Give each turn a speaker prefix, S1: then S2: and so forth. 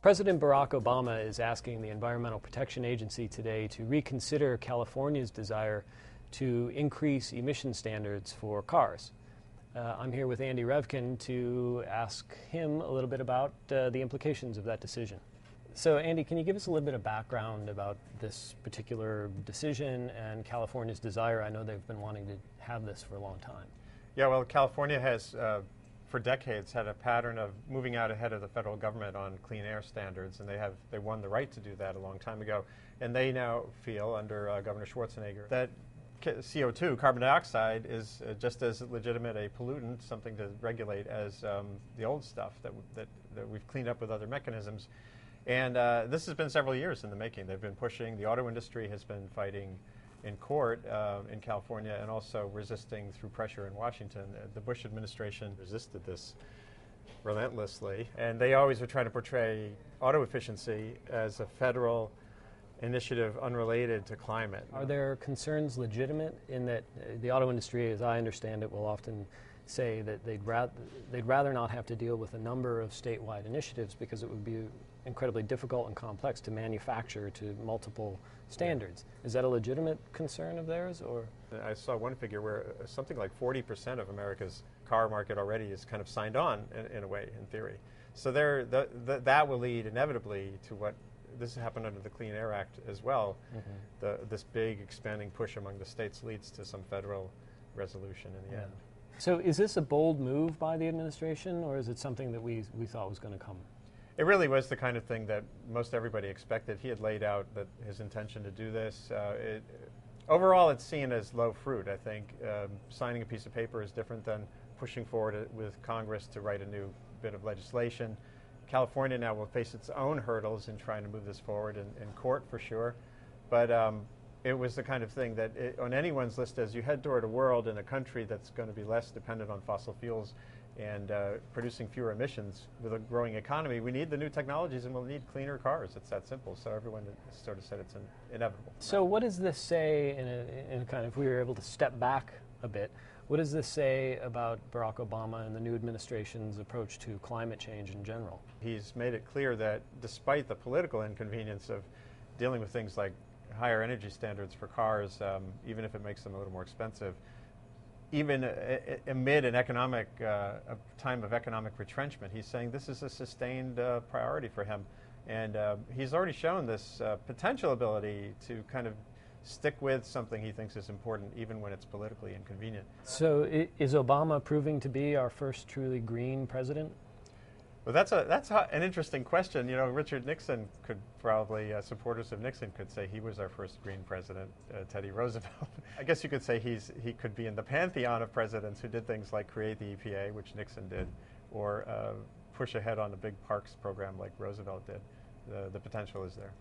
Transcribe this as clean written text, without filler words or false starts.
S1: President Barack Obama is asking the Environmental Protection Agency today to reconsider California's desire to increase emission standards for cars. I'm here with Andy Revkin to ask him a little bit about the implications of that decision. So Andy, can you give us a little bit of background about this particular decision and California's desire? I know they've been wanting to have this for a long time.
S2: Yeah, well, California has for decades had a pattern of moving out ahead of the federal government on clean air standards, and they won the right to do that a long time ago. And they now feel, under Governor Schwarzenegger, that CO2, carbon dioxide, is just as legitimate a pollutant, something to regulate, as the old stuff that we've cleaned up with other mechanisms. And this has been several years in the making. They've been pushing. The auto industry has been fighting in court in California and also resisting through pressure in Washington. The Bush administration resisted this relentlessly, and they always were trying to portray auto efficiency as a federal initiative unrelated to climate.
S1: Are their concerns legitimate in that the auto industry, as I understand it, will often say that they'd rather not have to deal with a number of statewide initiatives because it would be incredibly difficult and complex to manufacture to multiple standards. Is that a legitimate concern of theirs, or?
S2: I saw one figure where something like 40% of America's car market already is kind of signed on in a way, in theory. So that will lead inevitably to what this happened under the Clean Air Act as well. Mm-hmm. This big expanding push among the states leads to some federal resolution in the end.
S1: So is this a bold move by the administration, or is it something that we thought was going to come?
S2: It really was the kind of thing that most everybody expected. He had laid out that his intention to do this. Overall, it's seen as low fruit, I think. Signing a piece of paper is different than pushing forward with Congress to write a new bit of legislation. California now will face its own hurdles in trying to move this forward in court, for sure. But it was the kind of thing that on anyone's list, as you head toward a world and a country that's going to be less dependent on fossil fuels and producing fewer emissions with a growing economy, we need the new technologies and we'll need cleaner cars. It's that simple. So everyone sort of said it's inevitable.
S1: So what does this say in a kind of, if we were able to step back a bit, what does this say about Barack Obama and the new administration's approach to climate change in general?
S2: He's made it clear that despite the political inconvenience of dealing with things like higher energy standards for cars, even if it makes them a little more expensive, even amid an economic a time of economic retrenchment, he's saying this is a sustained priority for him. And he's already shown this potential ability to kind of stick with something he thinks is important, even when it's politically inconvenient.
S1: So is Obama proving to be our first truly green president?
S2: Well, that's an interesting question. You know, Richard Nixon could probably, supporters of Nixon could say he was our first green president, Teddy Roosevelt. I guess you could say he could be in the pantheon of presidents who did things like create the EPA, which Nixon did, or push ahead on a big parks program like Roosevelt did. The potential is there.